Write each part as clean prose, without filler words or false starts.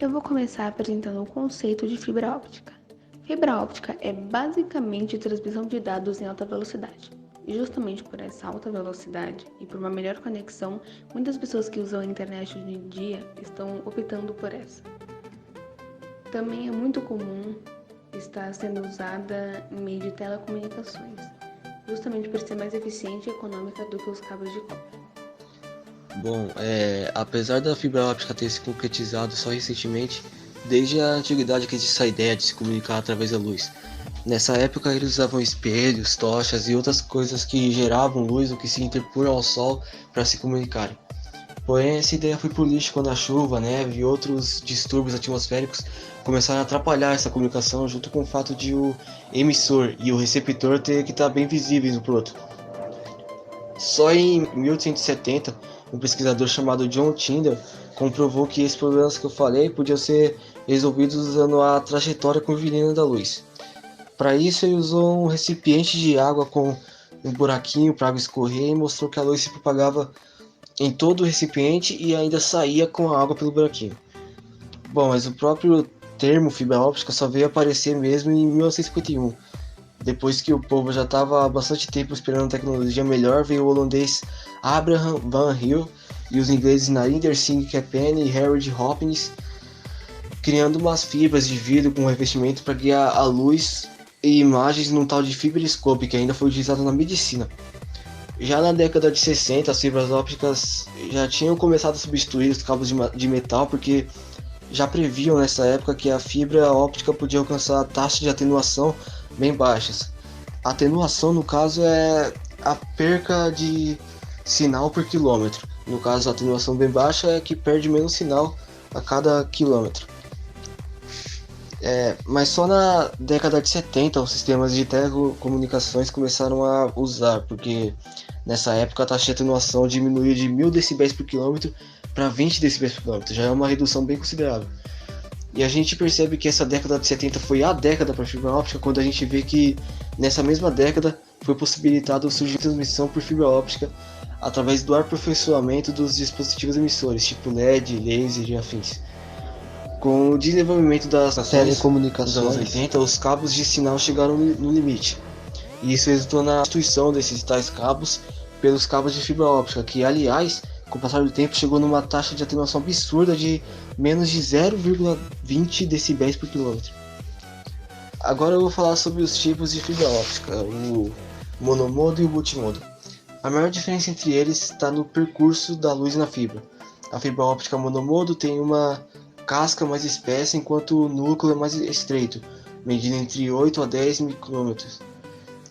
Eu vou começar apresentando o conceito de fibra óptica. Fibra óptica é basicamente transmissão de dados em alta velocidade. E justamente por essa alta velocidade e por uma melhor conexão, muitas pessoas que usam a internet hoje em dia estão optando por essa. Também é muito comum estar sendo usada em meio de telecomunicações, justamente por ser mais eficiente e econômica do que os cabos de cobre. Bom, apesar da fibra óptica ter se concretizado só recentemente, desde a antiguidade que existe essa ideia de se comunicar através da luz. Nessa época eles usavam espelhos, tochas e outras coisas que geravam luz ou que se interpunham ao sol para se comunicarem. Porém, essa ideia foi pro lixo quando a chuva, neve e outros distúrbios atmosféricos começaram a atrapalhar essa comunicação, junto com o fato de o emissor e o receptor ter que estar bem visíveis um pro outro. Só em 1870, um pesquisador chamado John Tyndall comprovou que esses problemas que eu falei podiam ser resolvidos usando a trajetória curvilínea da luz. Para isso, ele usou um recipiente de água com um buraquinho para a água escorrer e mostrou que a luz se propagava em todo o recipiente e ainda saía com a água pelo buraquinho. Bom, mas o próprio termo fibra óptica só veio aparecer mesmo em 1951. Depois que o povo já estava há bastante tempo esperando tecnologia melhor, veio o holandês Abraham Van Hill e os ingleses Narinder Singh Kepen e Harold Hopkins, criando umas fibras de vidro com revestimento para guiar a luz e imagens num tal de fibroscópio que ainda foi utilizado na medicina. Já na década de 60, as fibras ópticas já tinham começado a substituir os cabos de metal, porque já previam nessa época que a fibra óptica podia alcançar taxas de atenuação bem baixas. A atenuação, no caso, é a perca de sinal por quilômetro. No caso, a atenuação bem baixa é que perde menos sinal a cada quilômetro. Mas só na década de 70 os sistemas de telecomunicações começaram a usar, porque nessa época a taxa de atenuação diminuiu de 1000 decibéis por quilômetro para 20 decibéis por quilômetro, já é uma redução bem considerável. E a gente percebe que essa década de 70 foi a década para fibra óptica quando a gente vê que nessa mesma década foi possibilitado o surgimento de transmissão por fibra óptica através do aperfeiçoamento dos dispositivos emissores, tipo LED, laser e afins. Com o desenvolvimento das telecomunicações dos anos 80, os cabos de sinal chegaram no limite. E isso resultou na substituição desses tais cabos pelos cabos de fibra óptica, que aliás, com o passar do tempo, chegou numa taxa de atenuação absurda de menos de 0,20 decibéis por quilômetro. Agora eu vou falar sobre os tipos de fibra óptica, o monomodo e o multimodo. A maior diferença entre eles está no percurso da luz na fibra. A fibra óptica monomodo tem uma casca mais espessa, enquanto o núcleo é mais estreito, medindo entre 8 a 10 micrômetros.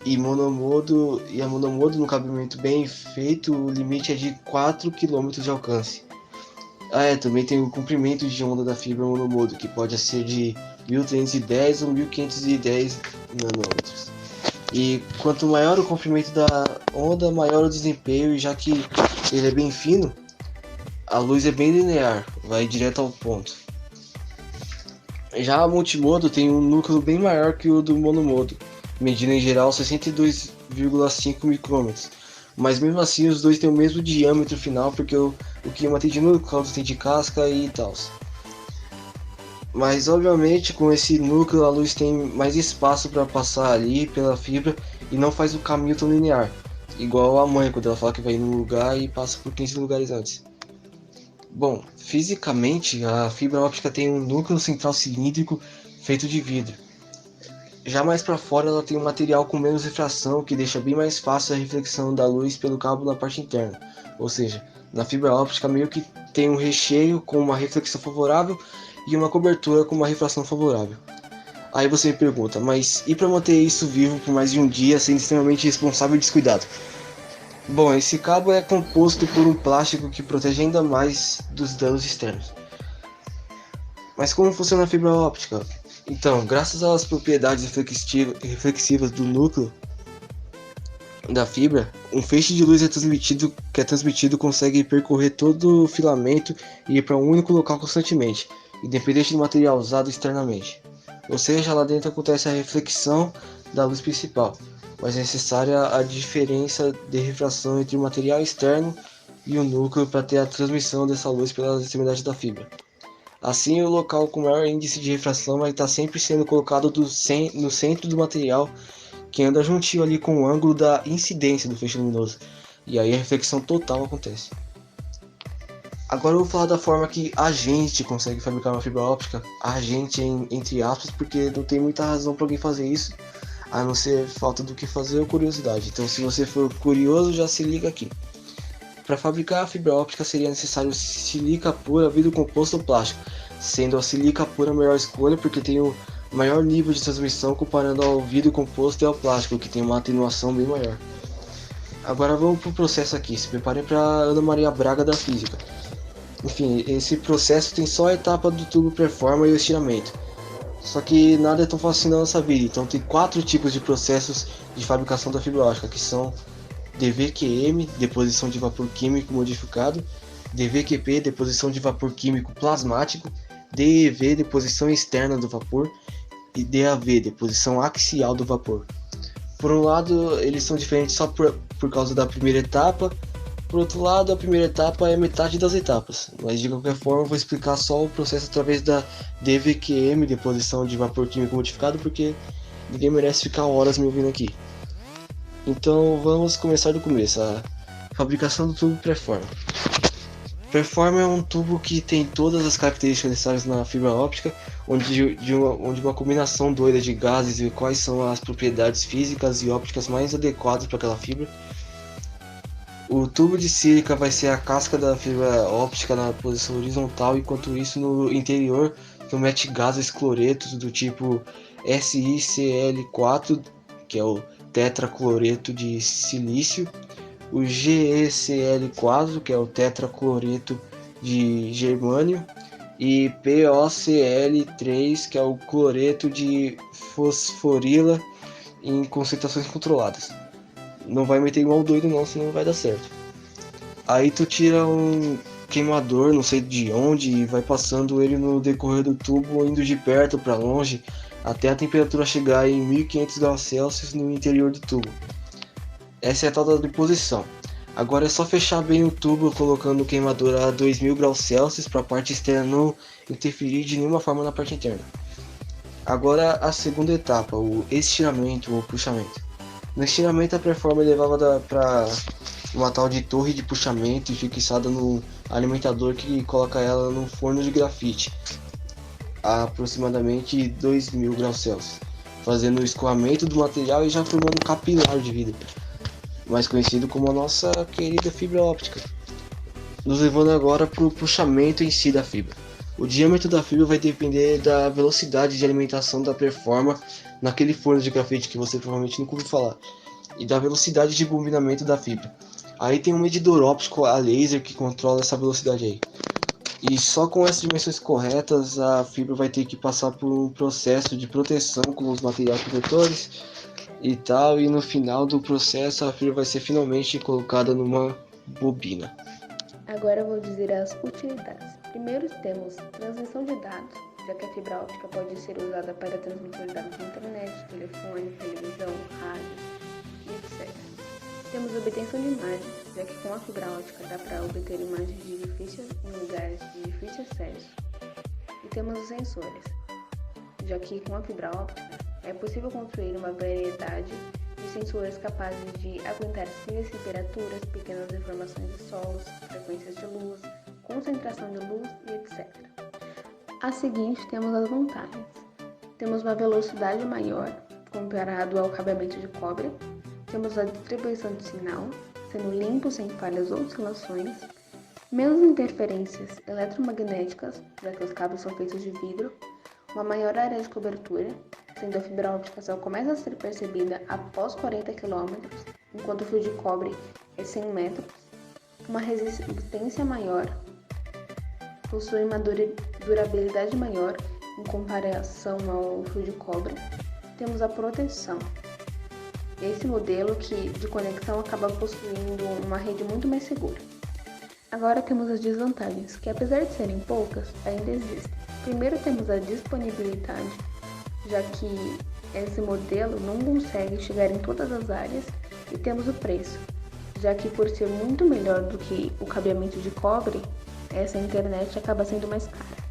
E a monomodo, no cabimento bem feito, o limite é de 4 km de alcance. Também tem o comprimento de onda da fibra monomodo, que pode ser de 1310 ou 1510 nanômetros. E quanto maior o comprimento da onda, maior o desempenho, e já que ele é bem fino, a luz é bem linear, vai direto ao ponto. Já a multimodo tem um núcleo bem maior que o do monomodo, medindo em geral 62,5 micrômetros. Mas mesmo assim os dois têm o mesmo diâmetro final, porque o que uma tem de núcleo, a outra tem de casca e tal. Mas obviamente com esse núcleo a luz tem mais espaço para passar ali pela fibra e não faz o caminho tão linear, igual a mãe quando ela fala que vai num lugar e passa por 15 lugares antes. Bom, fisicamente a fibra óptica tem um núcleo central cilíndrico feito de vidro. Já mais para fora ela tem um material com menos refração, que deixa bem mais fácil a reflexão da luz pelo cabo na parte interna. Ou seja, na fibra óptica meio que tem um recheio com uma reflexão favorável e uma cobertura com uma refração favorável. Aí você me pergunta, mas e para manter isso vivo por mais de um dia, sendo extremamente responsável e descuidado? Bom, esse cabo é composto por um plástico que protege ainda mais dos danos externos. Mas como funciona a fibra óptica? Então, graças às propriedades reflexivas do núcleo da fibra, um feixe de luz que é transmitido consegue percorrer todo o filamento e ir para um único local constantemente, independente do material usado externamente. Ou seja, lá dentro acontece a reflexão da luz principal, mas é necessária a diferença de refração entre o material externo e o núcleo para ter a transmissão dessa luz pelas extremidades da fibra. Assim, o local com maior índice de refração vai estar sempre sendo colocado no centro do material, que anda juntinho ali com o ângulo da incidência do feixe luminoso. E aí a reflexão total acontece. Agora eu vou falar da forma que a gente consegue fabricar uma fibra óptica. A gente, entre aspas, porque não tem muita razão para alguém fazer isso, a não ser falta do que fazer ou curiosidade. Então, se você for curioso, já se liga aqui. Para fabricar a fibra óptica seria necessário silica pura, vidro composto ou plástico, sendo a silica pura a melhor escolha porque tem o maior nível de transmissão comparando ao vidro composto e ao plástico, que tem uma atenuação bem maior. Agora vamos para o processo aqui. Se preparem para Ana Maria Braga da Física. Enfim, esse processo tem só a etapa do tubo pré-forma e o estiramento. Só que nada é tão fácil não nessa vida. Então tem 4 tipos de processos de fabricação da fibra óptica, que são DVQM, deposição de vapor químico modificado, DVQP, deposição de vapor químico plasmático, DEV, deposição externa do vapor, e DAV, deposição axial do vapor. Por um lado, eles são diferentes só por causa da primeira etapa. Por outro lado, a primeira etapa é metade das etapas, mas de qualquer forma eu vou explicar só o processo através da DVQM, deposição de vapor químico modificado, porque ninguém merece ficar horas me ouvindo aqui. Então vamos começar do começo, a fabricação do tubo pré-forma. Pré-forma é um tubo que tem todas as características necessárias na fibra óptica, onde uma combinação doida de gases e quais são as propriedades físicas e ópticas mais adequadas para aquela fibra. O tubo de sílica vai ser a casca da fibra óptica na posição horizontal, enquanto isso no interior promete gases cloretos do tipo SiCl4, que é o tetracloreto de silício, o GeCl4, que é o tetracloreto de germânio, e PoCl3, que é o cloreto de fosforila em concentrações controladas. Não vai meter igual doido não, senão não vai dar certo. Aí tu tira um queimador, não sei de onde, e vai passando ele no decorrer do tubo, indo de perto para longe, até a temperatura chegar em 1500 graus Celsius no interior do tubo. Essa é a tal da deposição. Agora é só fechar bem o tubo colocando o queimador a 2000 graus Celsius para a parte externa não interferir de nenhuma forma na parte interna. Agora a segunda etapa, o estiramento ou puxamento. No estiramento, a pré-forma é levada para uma tal de torre de puxamento e fixada no alimentador que coloca ela no forno de grafite a aproximadamente 2000 graus Celsius, fazendo o escoamento do material e já formando um capilar de vidro, mais conhecido como a nossa querida fibra óptica. Nos levando agora para o puxamento em si da fibra. O diâmetro da fibra vai depender da velocidade de alimentação da pré-forma naquele forno de grafite que você provavelmente nunca ouviu falar, e da velocidade de bombinamento da fibra. Aí tem um medidor óptico a laser que controla essa velocidade aí. E só com essas dimensões corretas a fibra vai ter que passar por um processo de proteção com os materiais protetores e tal, e no final do processo a fibra vai ser finalmente colocada numa bobina. Agora eu vou dizer as utilidades. Primeiro temos transmissão de dados, já que a fibra óptica pode ser usada para transmitir dados de internet, telefone, televisão, rádio, etc. Temos obtenção de imagem, já que com a fibra óptica dá para obter imagens em lugares de difícil acesso. E temos os sensores, já que com a fibra óptica é possível construir uma variedade de sensores capazes de aguentar feias temperaturas, pequenas deformações de solos, frequências de luz, concentração de luz e etc. A seguinte temos as vantagens. Temos uma velocidade maior comparado ao cabeamento de cobre. Temos a distribuição de sinal, sendo limpo sem falhas ou oscilações. Menos interferências eletromagnéticas, já que os cabos são feitos de vidro. Uma maior área de cobertura, sendo a fibra óptica só começa a ser percebida após 40 km, enquanto o fio de cobre é 100 metros. Uma resistência maior, possui uma durabilidade maior em comparação ao fio de cobre. Temos a proteção. Esse modelo de conexão acaba possuindo uma rede muito mais segura. Agora temos as desvantagens, que apesar de serem poucas, ainda existem. Primeiro temos a disponibilidade, já que esse modelo não consegue chegar em todas as áreas, e temos o preço, já que por ser muito melhor do que o cabeamento de cobre, essa internet acaba sendo mais cara.